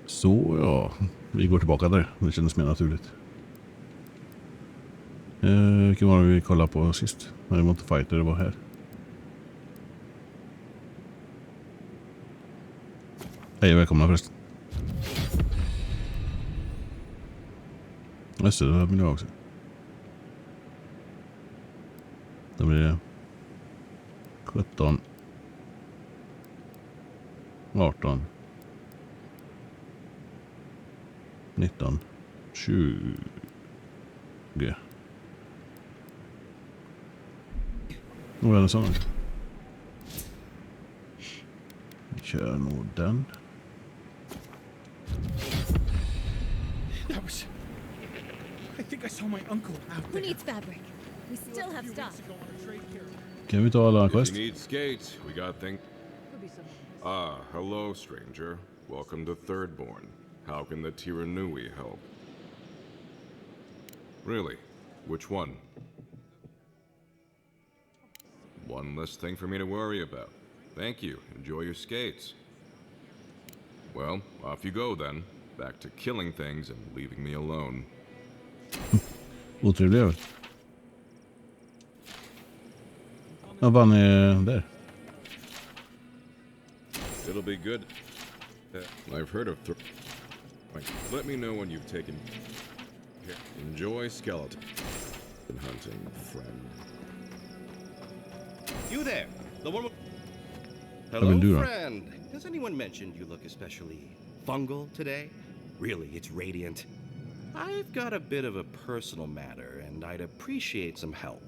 Så ja, vi går tillbaka där. Det kändes mer naturligt. Vilken var det vi kollade på sist? Nej, det var inte fighter, det var här. Hej, välkomna förresten. Just det, det vill jag också. Då blir det 17 18 19 20. Vad är det sån? Vi kör nog den. I think I saw my uncle out Who there. needs fabric? We still have stuff. Kan vi ta alla quest? If you need skates, we got things. Hello, stranger. Welcome to Thirdborn. How can the Tiranui help? Really? Which one? One less thing for me to worry about. Thank you. Enjoy your skates. Well, off you go then. Back to killing things and leaving me alone. Otrevlig. Ja, vad är där? It'll be good. I've heard of Let me know when you've taken. Enjoy skeleton hunting, friend. You there, the one with... Hello, friend. Has anyone mentioned you look especially fungal today? Really, it's radiant. I've got a bit of a personal matter, and I'd appreciate some help.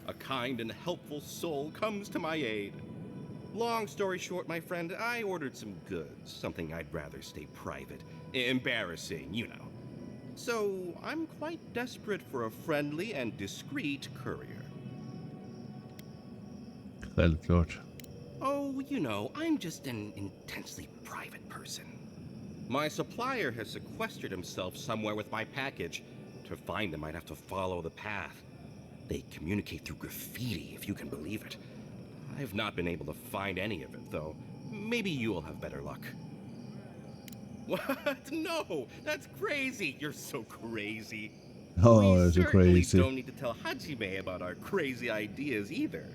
A kind and helpful soul comes to my aid. Long story short, my friend, I ordered some goods, something I'd rather stay private. Embarrassing, you know. So, I'm quite desperate for a friendly and discreet courier. Självklart. Oh, you know, I'm just an intensely private person. My supplier has sequestered himself somewhere with my package. To find him, I'd have to follow the path. They communicate through graffiti, if you can believe it. I've not been able to find any of it, though. Maybe you'll have better luck. What? No! That's crazy! You're so crazy. Oh, We it's so certainly crazy. don't need to tell Hajime about our crazy ideas either.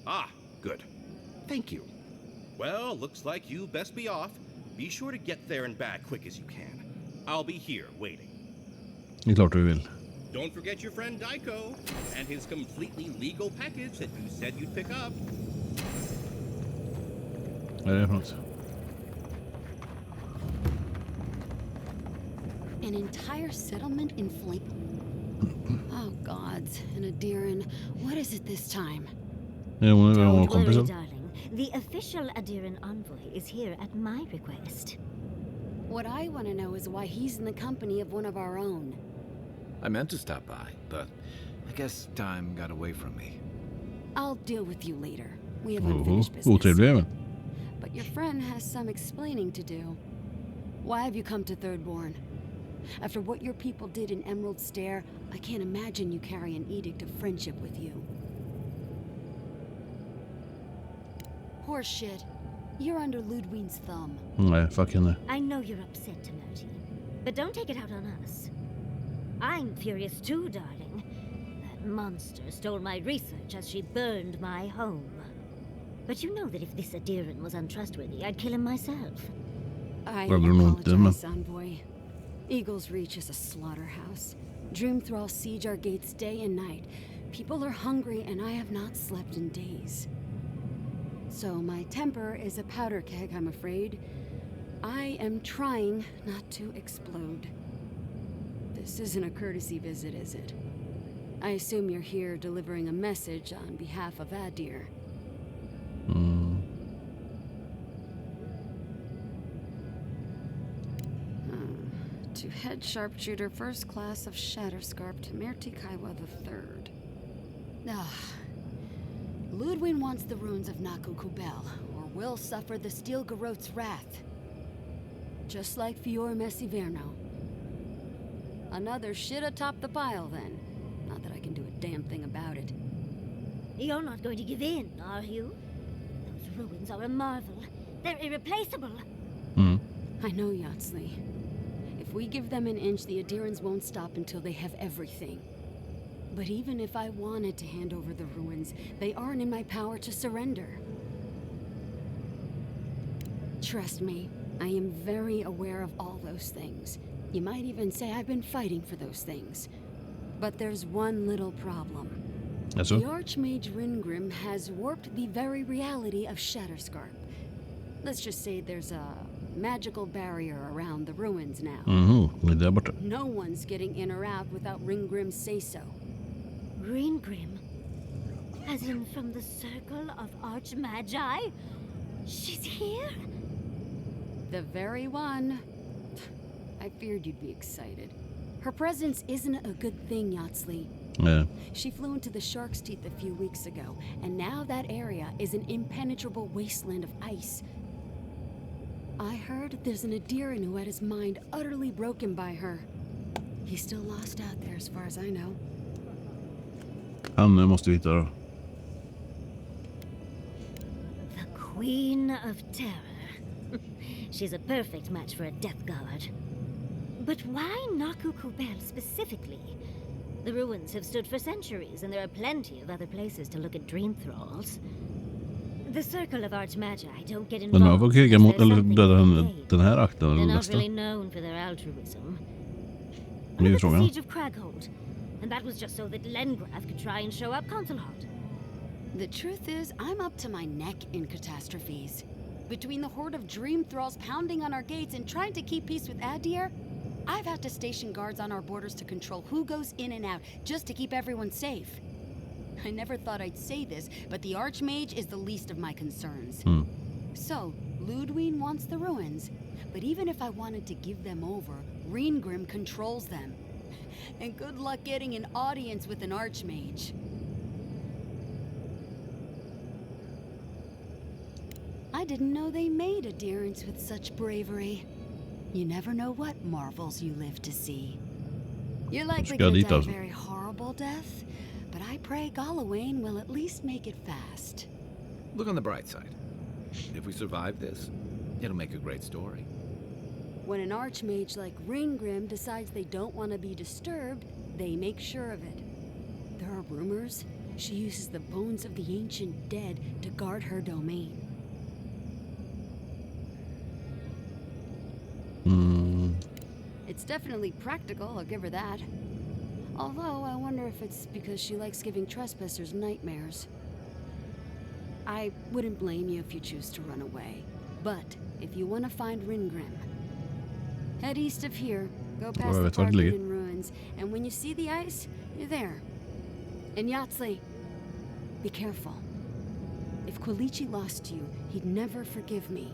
Ah, good. Thank you. Well, looks like you best be off. Be sure to get there and back quick as you can. I'll be here waiting. Det är klart du vill. Don't forget your friend Daiko and his completely legal package that you said you'd pick up. Vad är det för något? An entire settlement in flame. Oh gods, and Adiran, what is it this time? Är hon Don't worry, kompisen? darling. The official Adiran envoy is here at my request. What I want to know is why he's in the company of one of our own. I meant to stop by, but I guess time got away from me. I'll deal with you later. We have unfinished business. Otrevlig även. But your friend has some explaining to do. Why have you come to Thirdborn? After what your people did in Emerald Stair, I can't imagine you carry an edict of friendship with you. Horseshit. You're under Ludwig's thumb. Nej, fuck henne. I know you're upset, Timothy, but don't take it out on us. I'm furious too, darling. That monster stole my research as she burned my home. But you know that if this Adiran was untrustworthy, I'd kill him myself. I Well, they're not them. apologize, envoy. Eagle's Reach is a slaughterhouse. Dreamthrall siege our gates day and night. People are hungry, and I have not slept in days. So my temper is a powder keg, I'm afraid. I am trying not to explode. This isn't a courtesy visit, is it? I assume you're here delivering a message on behalf of Adir. To head sharpshooter, first class of Shatterscarp to Mirti Kaiwa III. Ludwig wants the ruins of Naku Kubel, or will suffer the Steel Garot's wrath. Just like Fior Messiverno. Another shit atop the pile, then. Not that I can do a damn thing about it. You're not going to give in, are you? ruins are a marvel. They're irreplaceable. I know, Yatsley. If we give them an inch, the Adirans won't stop until they have everything. But even if I wanted to hand over the ruins, they aren't in my power to surrender. Trust me, I am very aware of all those things. You might even say I've been fighting for those things. But there's one little problem. Yes, The sir. Archmage Ringrim has warped the very reality of Shatterscarp. Let's just say there's a magical barrier around the ruins now. Det är där borta. No one's getting in or out without Ringgrim's say-so. Ringrim? As in from the Circle of Archmagi? She's here? The very one. I feared you'd be excited. Her presence isn't a good thing, Yatsley. She flew into the Shark's Teeth a few weeks ago, and now that area is an impenetrable wasteland of ice. I heard there's an Adiran who had his mind utterly broken by her. He's still lost out there as far as I know. Han måste vi hitta då. The Queen of Terror. She's a perfect match for a Death Guard. But why Naku Kubel specifically? The ruins have stood for centuries, and there are plenty of other places to look at dream thralls. The Circle of Archmagi don't get Men man får involved. kriga mot, unless eller there's something döda to gain. den här akten eller They're not nästa. really known for their altruism. Det är ju Look at the frågan. Siege of Craghold, and that was just so that Lengrath could try and show up Consulhot. The truth is, I'm up to my neck in catastrophes. Between the horde of dream thralls pounding on our gates and trying to keep peace with Adir, I've had to station guards on our borders to control who goes in and out, just to keep everyone safe. I never thought I'd say this, but the Archmage is the least of my concerns. So, Ludwig wants the ruins, but even if I wanted to give them over, Reengrim controls them. And good luck getting an audience with an Archmage. I didn't know they made adherents with such bravery. You never know what marvels you live to see. You're likely Ska gonna dit die a alltså. very horrible death, but I pray Galawain will at least make it fast. Look on the bright side. If we survive this, it'll make a great story. When an archmage like Ringgrim decides they don't want to be disturbed, they make sure of it. There are rumors she uses the bones of the ancient dead to guard her domain. It's definitely practical, I'll give her that. Although, I wonder if it's because she likes giving trespassers nightmares. I wouldn't blame you if you choose to run away. But, if you want to find Ringgrim, head east of here, go past jag the vet var det ligger. Parkland ruins, and when you see the ice, you're there. And Yatsley, be careful. If Quilichi lost you, he'd never forgive me.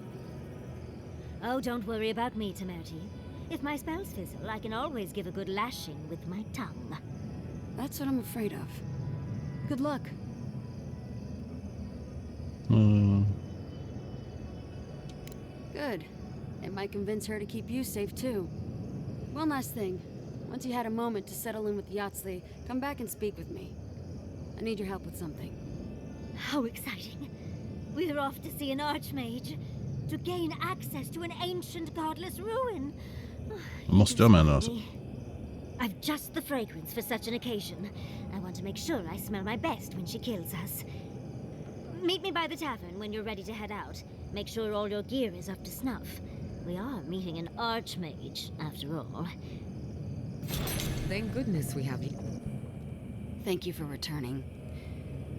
Oh, don't worry about me, Temerity. If my spells fizzle, I can always give a good lashing with my tongue. That's what I'm afraid of. Good luck. Good. It might convince her to keep you safe, too. One last thing. Once you had a moment to settle in with Yatsley, come back and speak with me. I need your help with something. How exciting. We're off to see an archmage. To gain access to an ancient godless ruin. Måste jag med alltså. I've just the fragrance for such an occasion. I want to make sure I smell my best when she kills us. Meet me by the tavern when you're ready to head out. Make sure all your gear is up to snuff. We are meeting an archmage, after all. Thank goodness we have you. Thank you for returning.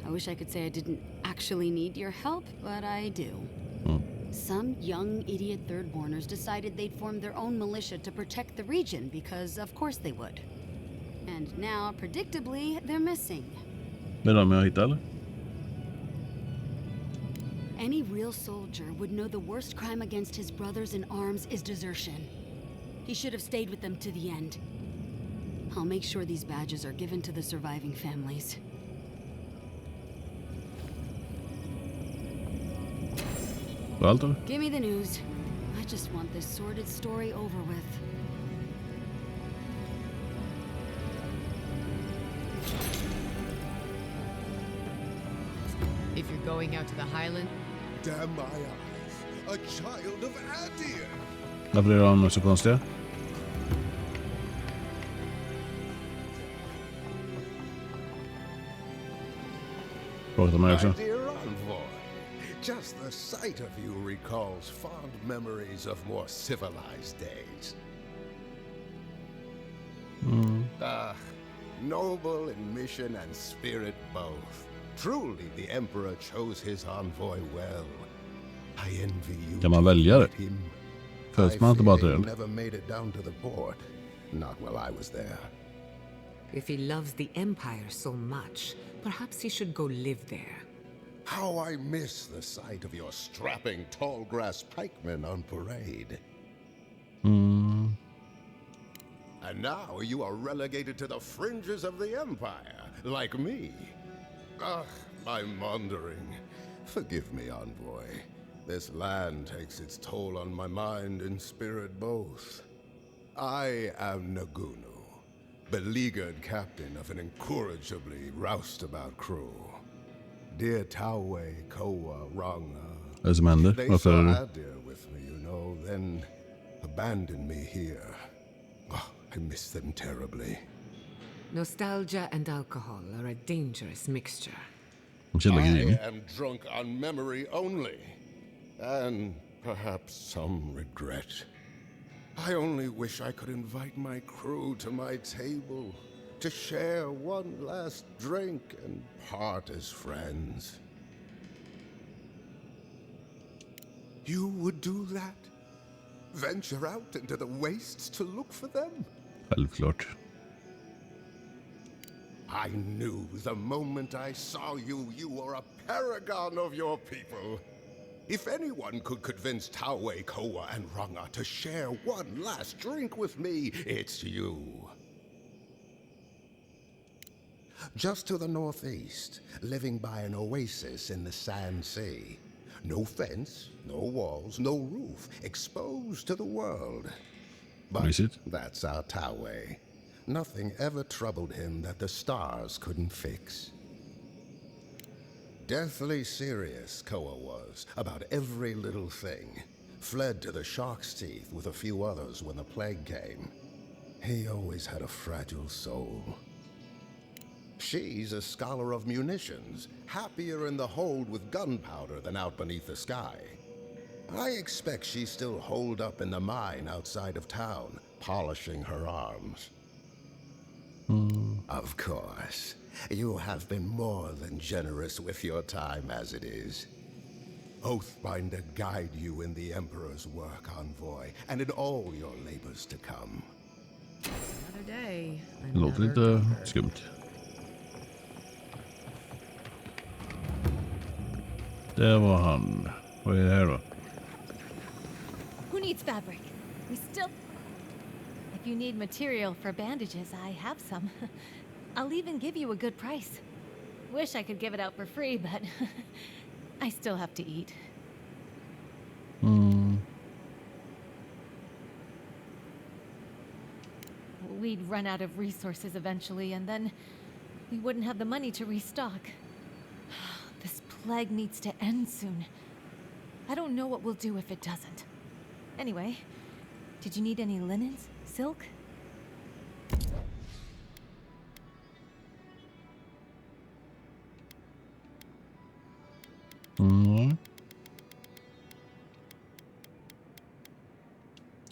I wish I could say I didn't actually need your help, but I do. Some young idiot thirdborners decided they'd form their own militia to protect the region because of course they would. And now, predictably, they're missing. Det är de jag hittar eller? Any real soldier would know the worst crime against his brothers in arms is desertion. He should have stayed with them to the end. I'll make sure these badges are given to the surviving families. Allt eller? Give me the news. I just want this sordid story over with. If you're going out to the Highland, damn my eyes. A child of Adir. Varför är de så konstiga? Pratar man också. My dear envoy, just the sight of you recalls fond memories of more civilized days. Noble in mission and spirit both. Truly, the Emperor chose his envoy well. I envy you. Kan man välja det? Him. Föds man inte bara till he det? never made it down to the port. Not while I was there. If he loves the Empire so much, perhaps he should go live there. How I miss the sight of your strapping tall grass pikemen on parade. And now you are relegated to the fringes of the Empire, like me. I'm wandering. Forgive me, envoy. This land takes its toll on my mind and spirit both. I am Nagunu, beleaguered captain of an incorrigibly roustabout crew. Dear Tawe, Koa, Ranga. Vad är det som händer? They Varför saw är det? Adir with me, you know, then abandoned me here. I miss them terribly. Nostalgia and alcohol are a dangerous mixture. De känner I grejen. am drunk on memory only, and perhaps some regret. I only wish I could invite my crew to my table to share one last drink and part as friends. You would do that? Venture out into the wastes to look for them? Självklart. I knew the moment I saw you, you were a paragon of your people. If anyone could convince Tawe, Koa, and Ranga to share one last drink with me, it's you. Just to the northeast, living by an oasis in the Sand Sea. No fence, no walls, no roof, exposed to the world. But Is it? that's our Tawe. Nothing ever troubled him that the stars couldn't fix. Deathly serious, Koa was, about every little thing. Fled to the shark's teeth with a few others when the plague came. He always had a fragile soul. She's a scholar of munitions, happier in the hold with gunpowder than out beneath the sky. I expect she's still holed up in the mine outside of town, polishing her arms. Of course. You have been more than generous with your time as it is. Oathbinder guide you in the Emperor's work, envoy, and in all your labors to come. Another day. Det låter another lite daughter. skumt. Det var han. Vad är det här då? Who needs fabric? We still... If you need material for bandages, I have some. I'll even give you a good price. Wish I could give it out for free, but I still have to eat. We'd run out of resources eventually, and then we wouldn't have the money to restock. This plague needs to end soon. I don't know what we'll do if it doesn't. Anyway, did you need any linens? Silk?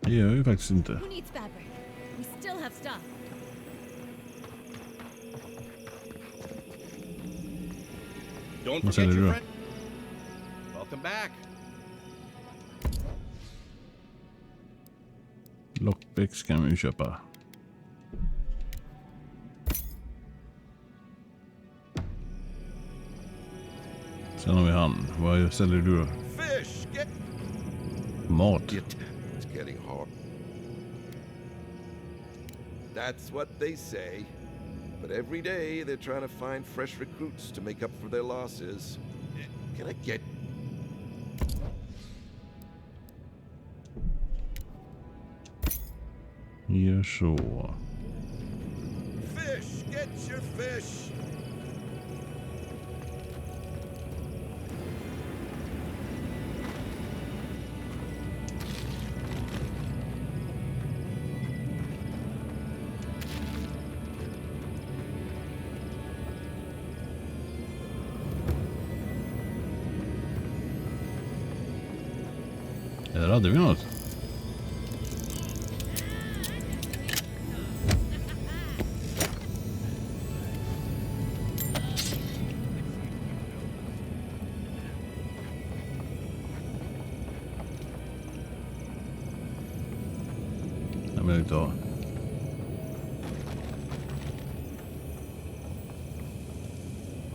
Det gör jag ju faktiskt inte. Who needs fabric? We still have stuff. Don't Vad forget säger your du? friend. Welcome back. Lockpicks kan vi ju köpa. Sen har vi han. Vad säljer du då? Fish! Get... Mat. It's getting hot. That's what they say. But every day they're trying to find fresh recruits to make up for their losses. Can I get... Gör så. Fish! Get your fish! Där hade vi något. Jag vill inte ha.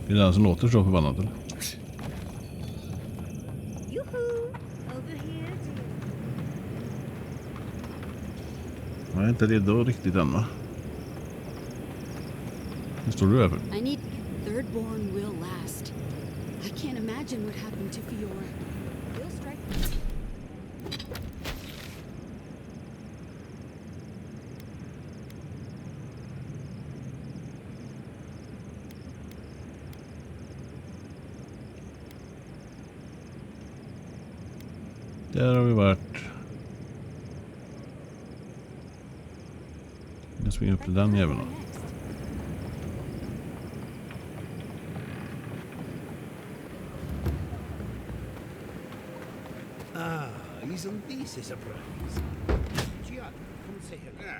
Det är den som låter så förbannat eller? Jag är inte redo riktigt än va? Hur står du över? I need thirdborn will last. I can't imagine what happened to Fiora. Will strike. Där har vi varit. Jag springer upp till den jäveln. Isn't this a surprise? Gianna, come say hello.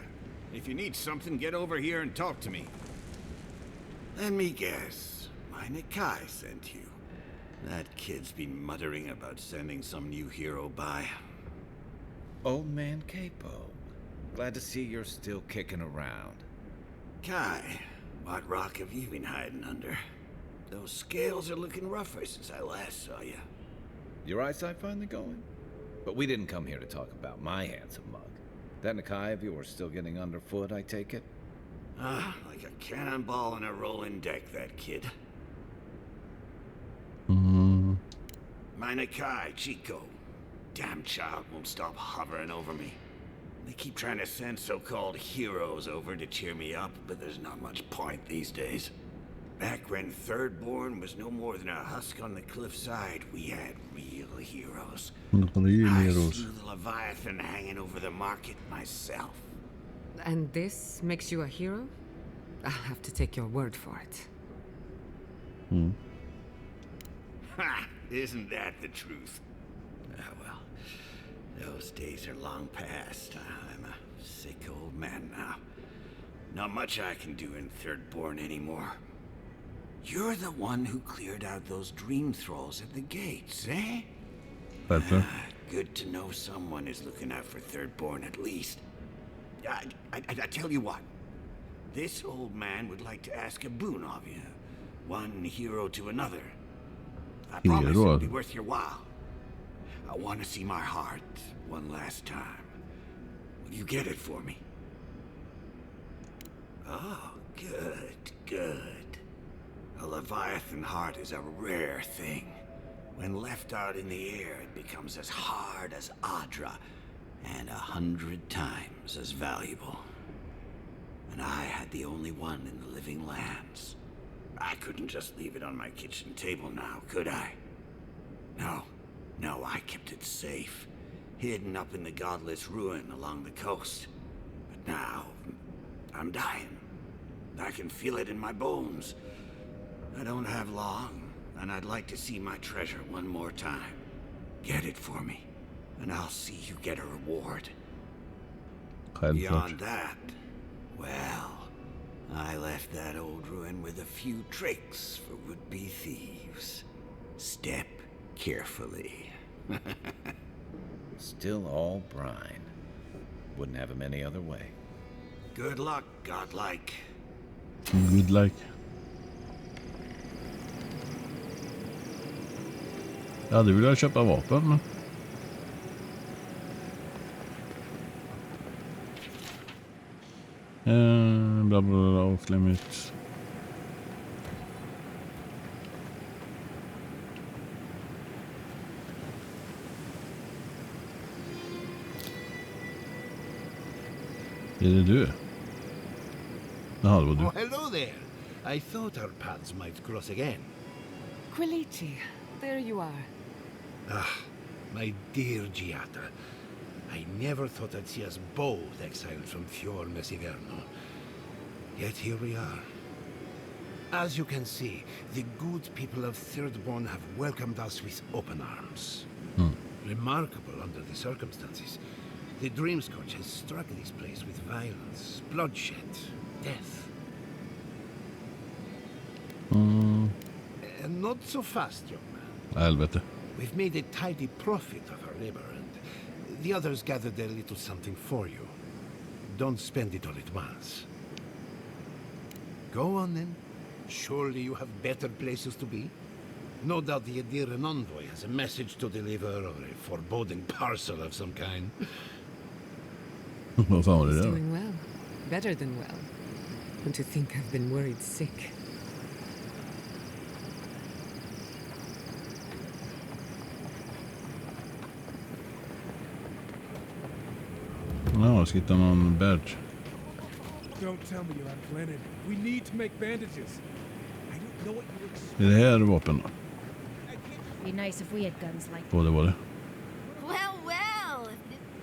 If you need something, get over here and talk to me. Let me guess. My Kai sent you. That kid's been muttering about sending some new hero by. Old man Capo. Glad to see you're still kicking around. Kai, what rock have you been hiding under? Those scales are looking rougher since I last saw you. Your eyesight finally going? But we didn't come here to talk about my handsome mug. That Nakai of yours still getting underfoot, I take it? Like a cannonball in a rolling deck, that kid. My Nakai, Chico. Damn child won't stop hovering over me. They keep trying to send so-called heroes over to cheer me up, but there's not much point these days. Back when Thirdborn was no more than a husk on the cliffside, we had real heroes. I slew the Leviathan hanging over the market myself. And this makes you a hero? I'll have to take your word for it. Ha! Isn't that the truth? Ah, well, those days are long past. I'm a sick old man now. Not much I can do in Thirdborn anymore. You're the one who cleared out those dream thralls at the gates, eh? Good to know someone is looking out for Thirdborn at least. I tell you what. This old man would like to ask a boon of you. One hero to another. I promise it'll be worth your while. I want to see my heart one last time. Will you get it for me? Oh, good, good. A Leviathan heart is a rare thing. When left out in the air, it becomes as hard as Andra, and 100 times as valuable. And I had the only one in the living lands. I couldn't just leave it on my kitchen table now, could I? No, I kept it safe, hidden up in the godless ruin along the coast. But now, I'm dying. I can feel it in my bones. I don't have long, and I'd like to see my treasure one more time. Get it for me, and I'll see you get a reward. Beyond that, well, I left that old ruin with a few tricks for would-be thieves. Step carefully. Still all brine. Wouldn't have him any other way. Good luck, godlike. Good luck. Jag hade velat köpa vapen, men... bla bla bla, off limit. Är det du? Jaha, det var du. Oh, hello there. I thought our paths might cross again. Quilici, there you are. Ah, my dear Giata. I never thought I'd see us both exiled from Fior Messiverno. Yet here we are. As you can see, the good people of Thirdborn have welcomed us with open arms. remarkable under the circumstances. The dream scourge has struck this place with violence, bloodshed, death. And not so fast, young man. Helvete. We've made a tidy profit of our labor, and the others gathered a little something for you. Don't spend it all at once. Go on then. Surely you have better places to be. No doubt the Adiran envoy has a message to deliver or a foreboding parcel of some kind. Vad fan var det He's där? doing well. Better than well. And to think I've been worried sick. Ja, ska hitta någon badge. Don't tell me you're out of linen. We need to make bandages. I don't know what you expect. Är det här vapen då? Be nice if we had guns like Vad det var det? Well, well.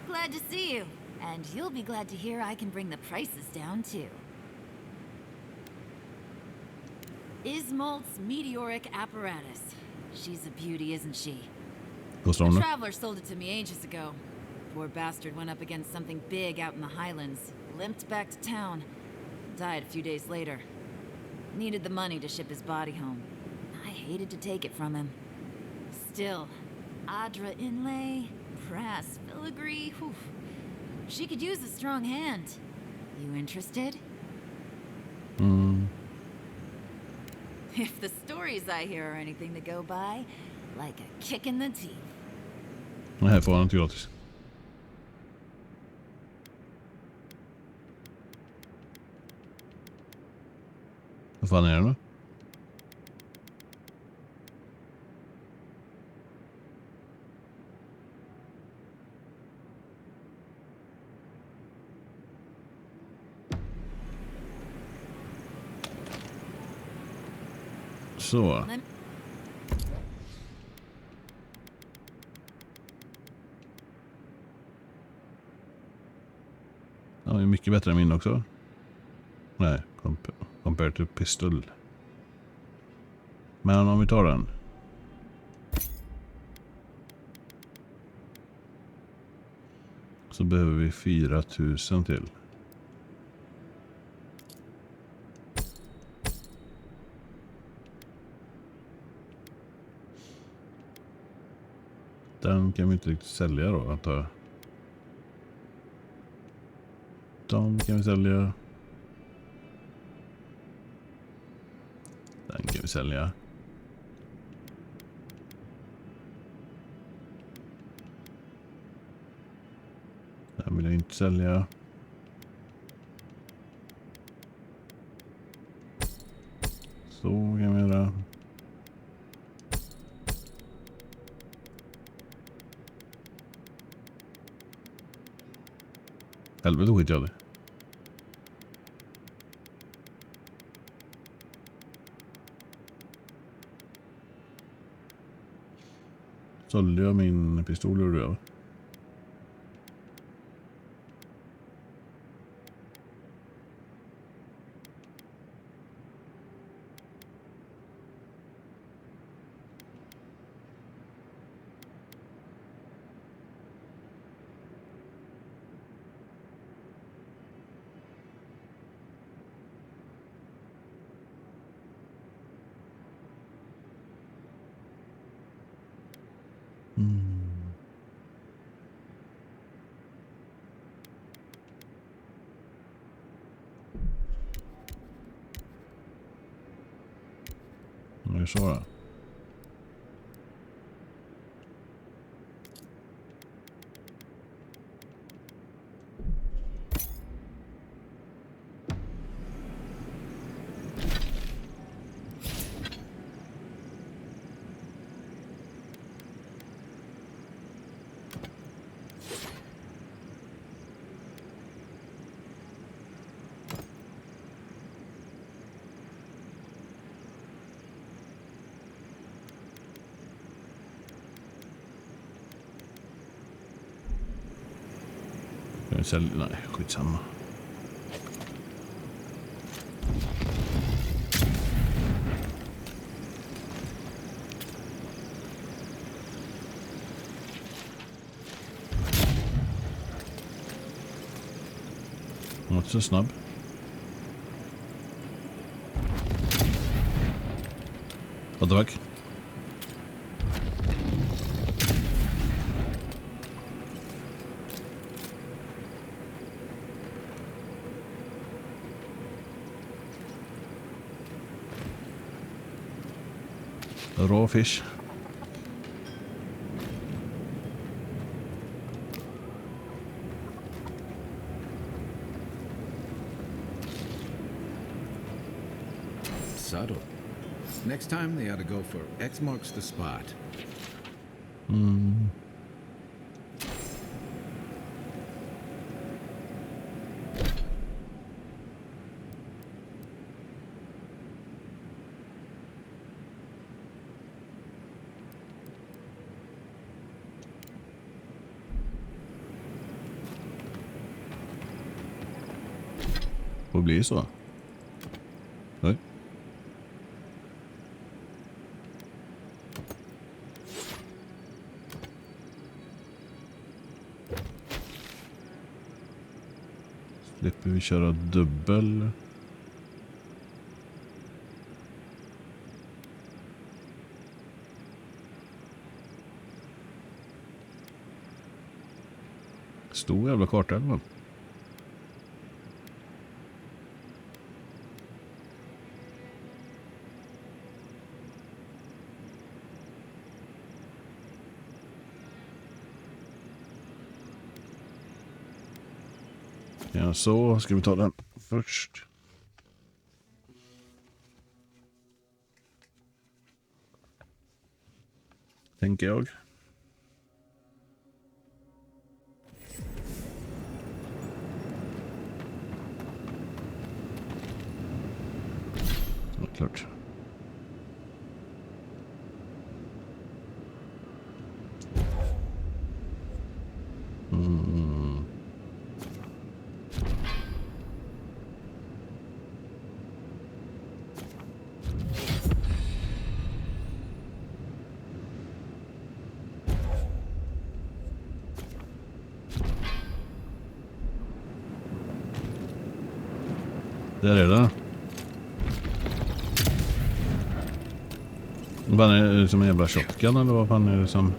Glad to see you. And you'll be glad to hear I can bring the prices down, too. Ismolt's meteoric apparatus. She's a beauty, isn't she? Kostar A hon det? traveler sold it to me ages ago. Poor bastard went up against something big out in the highlands. Limped back to town. Died a few days later. Needed the money to ship his body home. I hated to take it from him. Still, Adra inlay, brass filigree, whew. She could use a strong hand. You interested? If the stories I hear are anything to go by, like a kick in the teeth. Den här får han inte gratis. Vad fan är det nu? Så. Ja, det är mycket bättre än min också. Nej, compared to pistol. Men om vi tar den. Så behöver vi 4000 till. Den kan vi inte riktigt sälja då, antar jag. De kan vi sälja. Den kan vi sälja. Den vill jag inte sälja. Så kan vi göra. Helvete skit jag det. Sålde jag min pistol ur det? Så då. Nej, skitsamma. inte så snabb. Vad tack. Raw fish. Subtle. Next time they ought to go for X marks the spot. Vad blir det så? Nej. Slipper vi köra dubbel. Stor jävla karta eller vad? Ja, så ska vi ta den först. Tänker jag. Ja, klart. Där är det. Vad är det som en jävla shotgun eller vad fan är det som...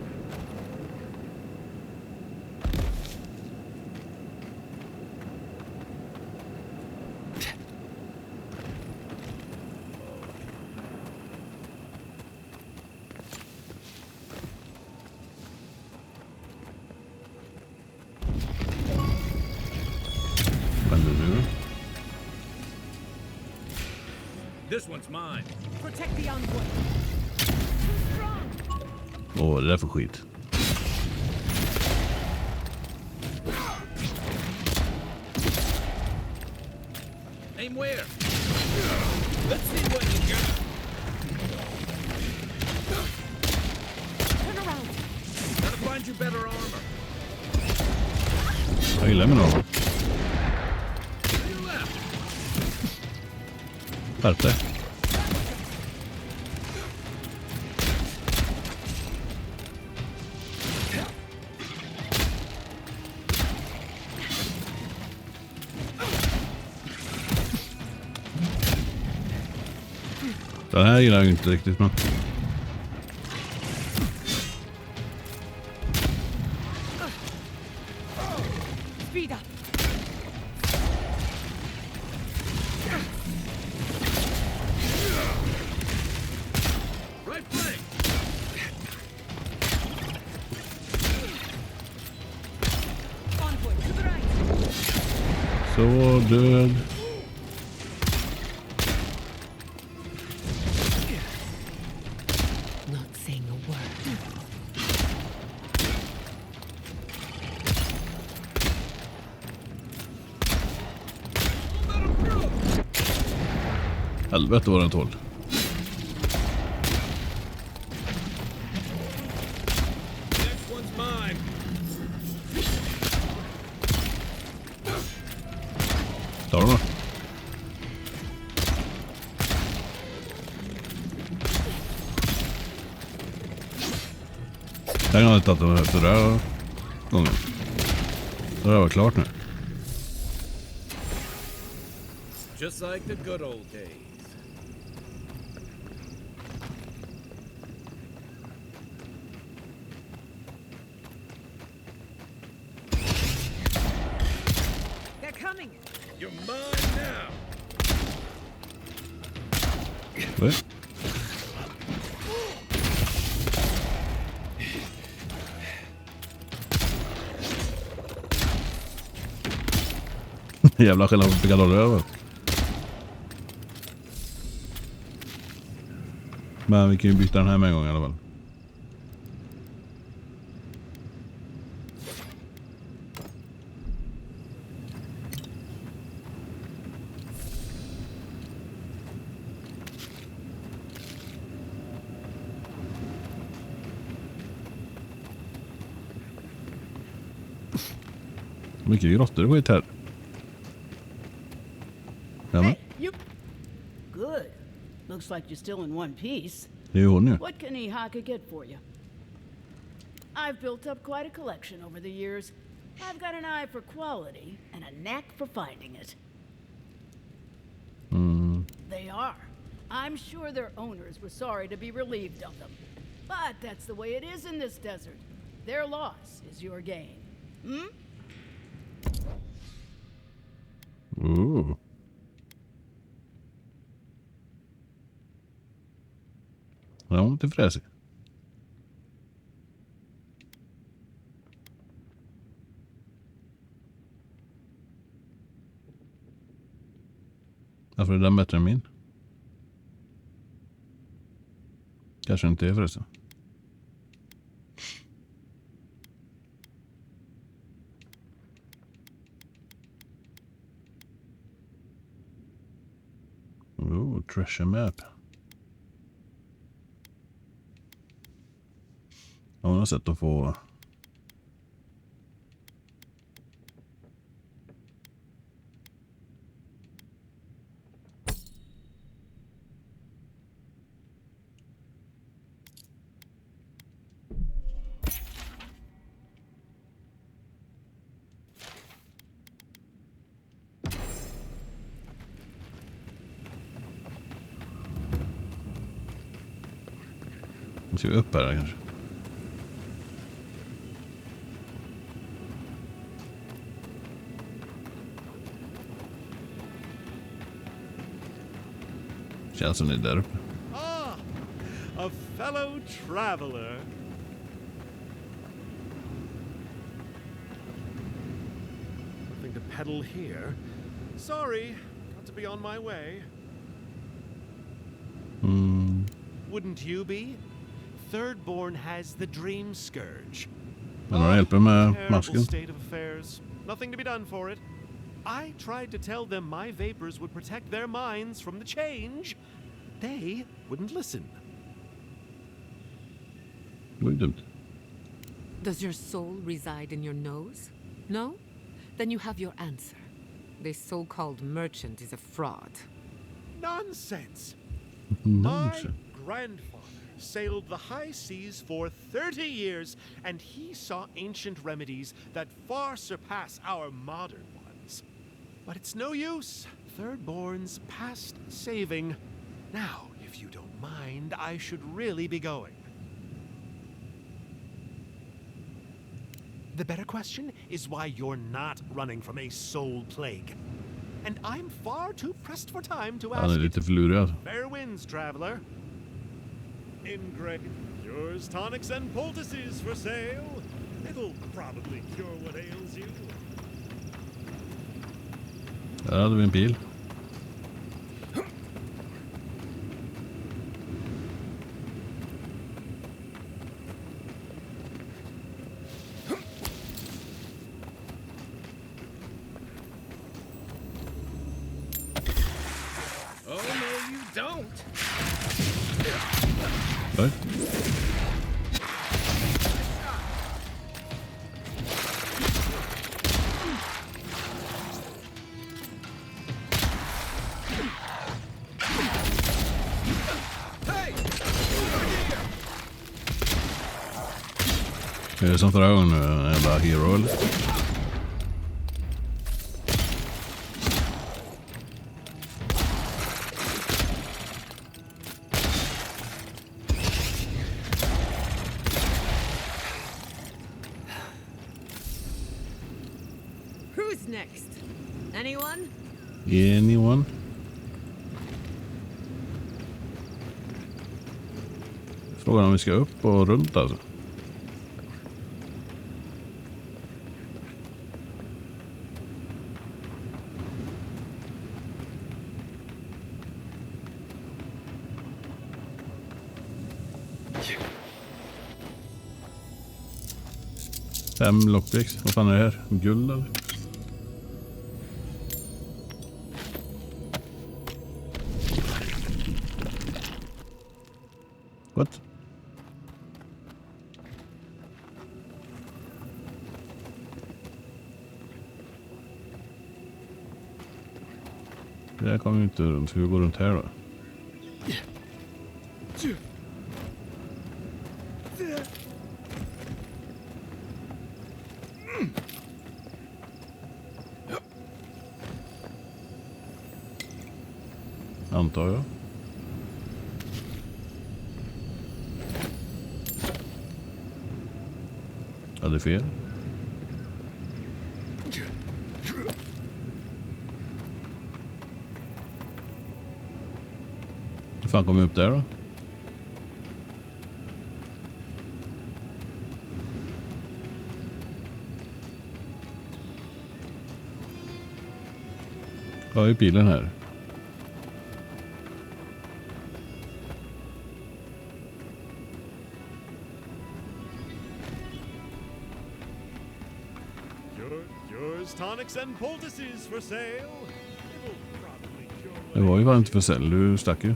Vad händer nu? This one's mine. Protect the envoy. Åh, det där är för skit. Aim where? Let's see what you got. Turn around. Gotta find you better armor. Jag gillar mig någon. Skärp dig. Det här gillar jag inte riktigt, men... Speed up. Right flank. Envoy to the right. Så död. Not saying a word. Helvete var den tål. Next one's mine. Tar du då? Jag har inte tagit den efter det här gången. Det här var klart nu. Just like the good old days. They're coming! You're mine now! What? Jävla skillnad på pickadoller över. Men vi kan ju byta den här med en gång i alla fall. Mycket grottor skit här. Hey, you... Good. Looks like you're still in one piece. Det är ju hon ju. What can Ihaka get for you? I've built up quite a collection over the years. I've got an eye for quality and a knack for finding it. They are. I'm sure their owners were sorry to be relieved of them. But that's the way it is in this desert. Their loss is your gain. Hmm? Ooh. Ja, hon är lite fräsig. Varför är den bättre än min? Kanske inte är förresten. Oh, treasure map. Jag har sett att få... Nu ska vi upp här kanske. Känns som det är där uppe. Ah, a fellow traveler. Nothing to peddle here. Sorry, got to be on my way. Wouldn't you be? Thirdborn has the dream scourge. Men har hjälper med masken. State of affairs. Nothing to be done for it. I tried to tell them my vapors would protect their minds from the change. They wouldn't listen. Does your soul reside in your nose? No? Then you have your answer. This so-called merchant is a fraud. Nonsense! Nonsense. My grandfather sailed the high seas for 30 years, and he saw ancient remedies that far surpass our modern ones. But it's no use. Thirdborn's past saving. Now, if you don't mind, I should really be going. The better question is why you're not running from a soul plague. And I'm far too pressed for time to Han är ask lite förlurad. Fair winds, traveler. Ingrate. Cures, tonics, and poultices for sale. It'll probably cure what ails you. Där hade vi en pil. Oh, no, you don't. Oj. Är det som förra gången nu? En jävla hero eller? What's next? Anyone? Anyone? Frågan om vi ska upp och runt alltså. Fem lockpicks. Vad fan är det här? Guld eller? What? Det här kommer ju inte runt. Ska vi gå runt här då? Antar jag. Ja, det är fel. Hur fan kommer vi upp där då? Ja, är pilen här. Yours tonics and poultices for sale. Det var ju varmt för sälj, du stack ju.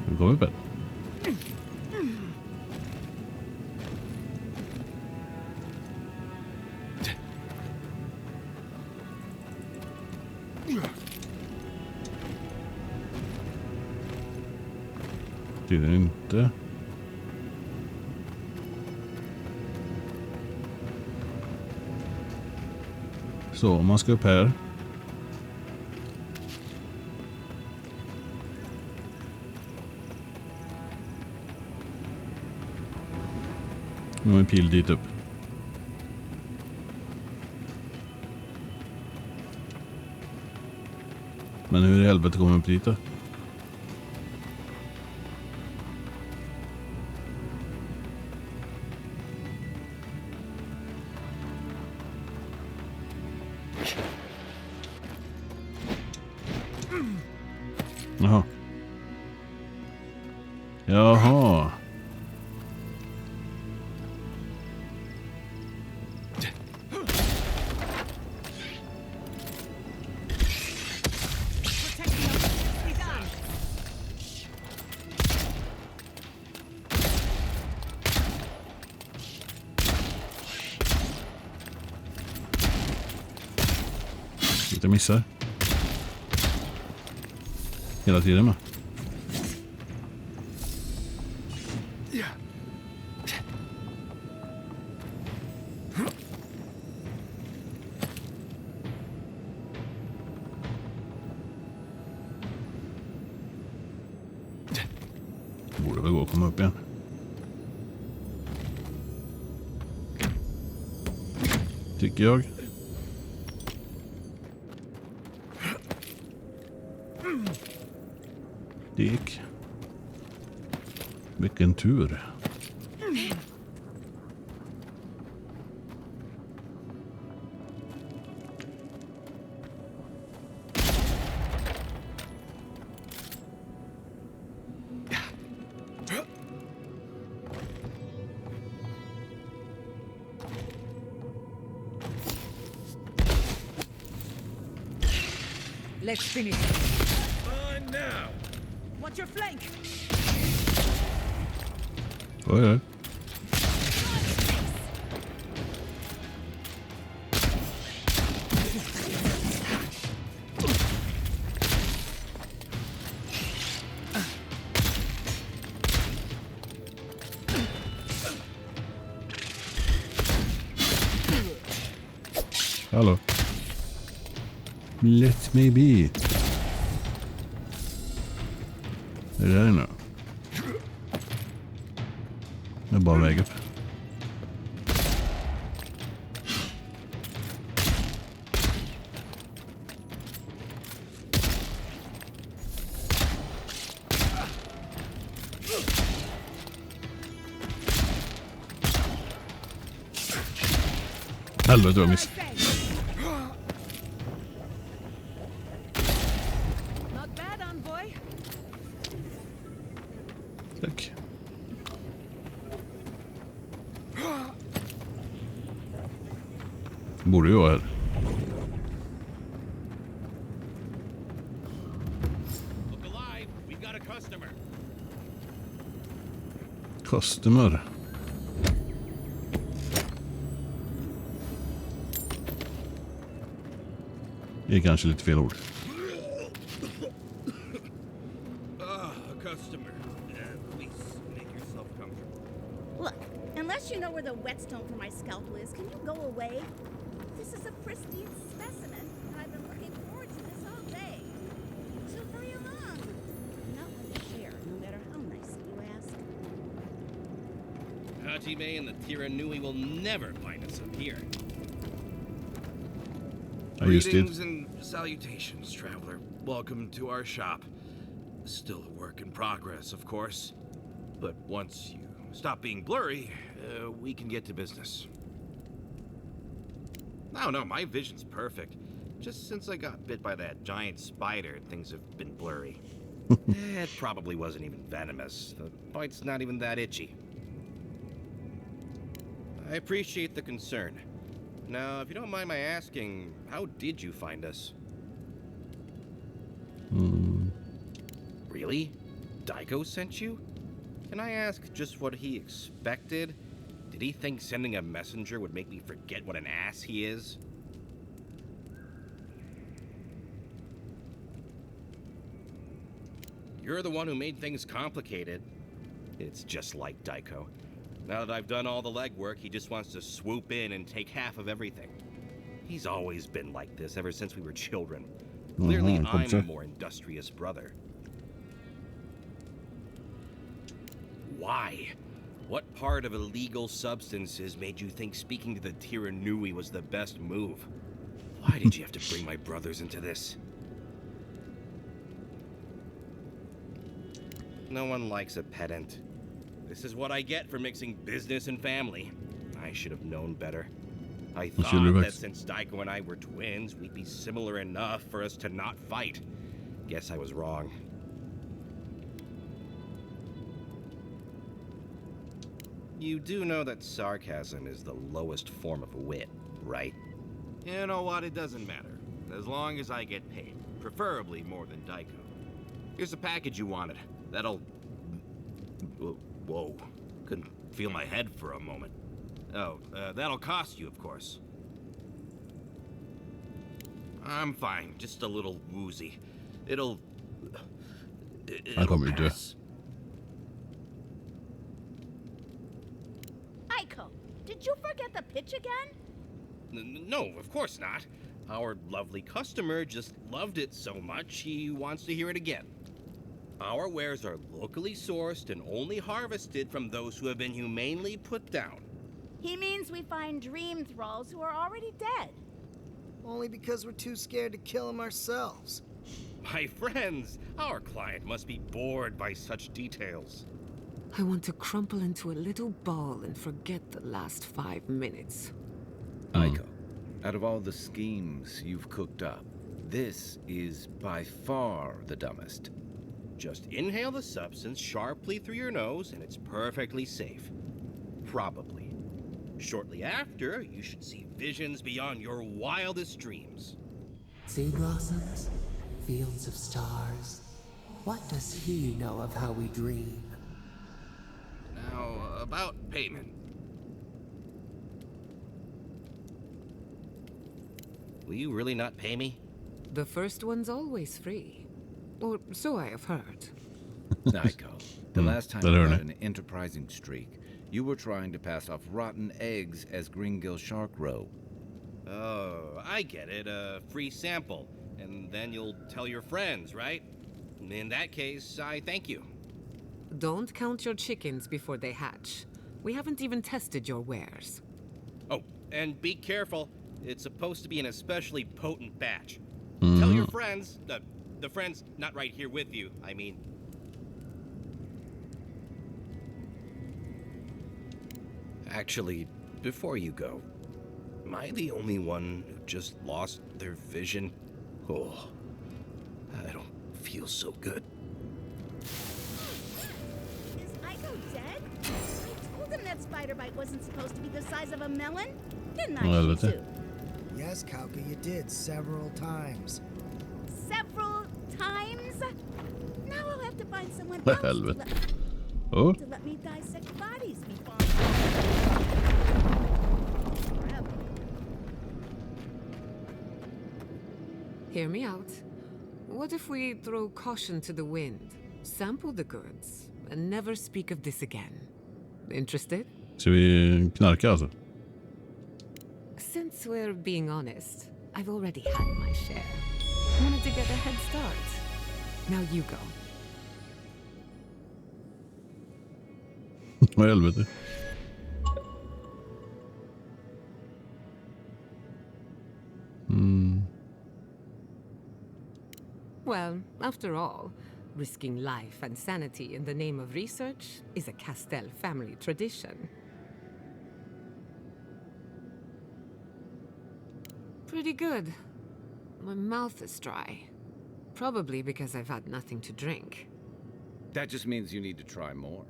Du kommer upp här. Tydligen inte. Så, om man ska upp här. Nu har en pil dit upp. Men hur i helvete kommer man upp dit då? Jaha. Jaha. Lite missar. Hela tiden med. Borde väl gå och komma upp igen. Tycker jag. Det gick. Vilken tur. Let's finish. On now. Watch your flank. Oj, oj. Hallå. Let me be. Det är där inne. Det är bara väg upp. Helvete vad miss. Not bad, envoy. Tack. Borde ju vara här. Look alive. We've got a customer. Customer. Det är kanske lite fel ord. A customer. Please make yourself comfortable. Look, unless you know where the whetstone for my scalpel is, can you go away? This is a pristine specimen, and I've been looking forward to this all day. So hurry along. I'm not one to share, no matter how nice you ask. Hajime and the Tiranui will never find us up here. Greetings and salutations, traveler. Welcome to our shop. Still a work in progress, of course. But once you stop being blurry, we can get to business. No, my vision's perfect. Just since I got bit by that giant spider, things have been blurry. It probably wasn't even venomous. The bite's not even that itchy. I appreciate the concern. Now, if you don't mind my asking, how did you find us? Really? Daiko sent you? Can I ask just what he expected? Did he think sending a messenger would make me forget what an ass he is? You're the one who made things complicated. It's just like Daiko. Now that I've done all the legwork, he just wants to swoop in and take half of everything. He's always been like this ever since we were children. Clearly, I'm a more industrious brother. Why? What part of illegal substances made you think speaking to the Tiranui was the best move? Why did you have to bring my brothers into this? No one likes a pedant. This is what I get for mixing business and family. I should have known better. I thought that since Daiko and I were twins, we'd be similar enough for us to not fight. Guess I was wrong. You do know that sarcasm is the lowest form of wit, right? You know what? It doesn't matter. As long as I get paid. Preferably more than Daiko. Here's the package you wanted. That'll... Whoa. Couldn't feel my head for a moment. Oh, that'll cost you, of course. I'm fine. Just a little woozy. It'll pass. Aiko, did you forget the pitch again? No, of course not. Our lovely customer just loved it so much he wants to hear it again. Our wares are locally sourced and only harvested from those who have been humanely put down. He means we find dream thralls who are already dead. Only because we're too scared to kill them ourselves. My friends, our client must be bored by such details. I want to crumple into a little ball and forget the last 5 minutes. Aiko, out of all the schemes you've cooked up, this is by far the dumbest. Just inhale the substance sharply through your nose and it's perfectly safe. Probably. Shortly after, you should see visions beyond your wildest dreams. Sea blossoms, fields of stars. What does he know of how we dream? Now, about payment. Will you really not pay me? The first one's always free. Or so I have heard. Aiko, the last time you had an enterprising streak, you were trying to pass off rotten eggs as Greengill Shark Roe. Oh, I get it. A free sample. And then you'll tell your friends, right? In that case, I thank you. Don't count your chickens before they hatch. We haven't even tested your wares. Oh, and be careful. It's supposed to be an especially potent batch. Tell your friends, the friends not right here with you, I mean. Actually, before you go, am I the only one who just lost their vision? Oh, I don't feel so good. Is Ico dead? I told him that spider bite wasn't supposed to be the size of a melon. Didn't I, Shizu? Yes, Kauka, you did several times. Several times? Now I'll have to find someone else to let me dissect bodies before forever. Hear me out. What if we throw caution to the wind, sample the goods, and never speak of this again? Interested? Ska vi knarka alltså? Since we're being honest, I've already had my share. Wanted to get a head start. Now you go. Vad i helvete? Well, after all, risking life and sanity in the name of research is a Castell family tradition. Pretty good. My mouth is dry. Probably because I've had nothing to drink. That just means you need to try more.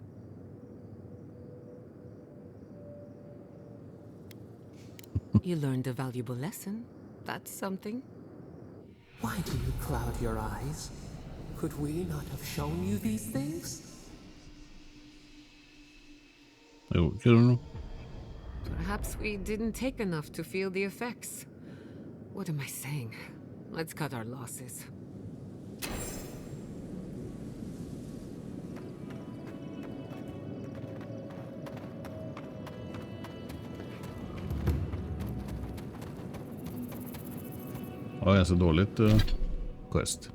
You learned a valuable lesson. That's something. Why do you cloud your eyes? Could we not have shown you these things? Jo, kan du nog. Perhaps we didn't take enough to feel the effects. What am I saying? Let's cut our losses. Ja, ganska dåligt quest.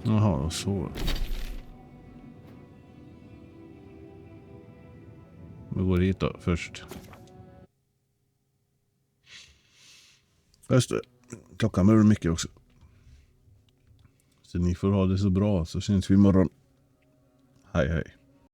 Jaha, så. Vi går hit då först. Först klockan är mycket också. Så ni får ha det så bra, så syns vi imorgon. Hej hej.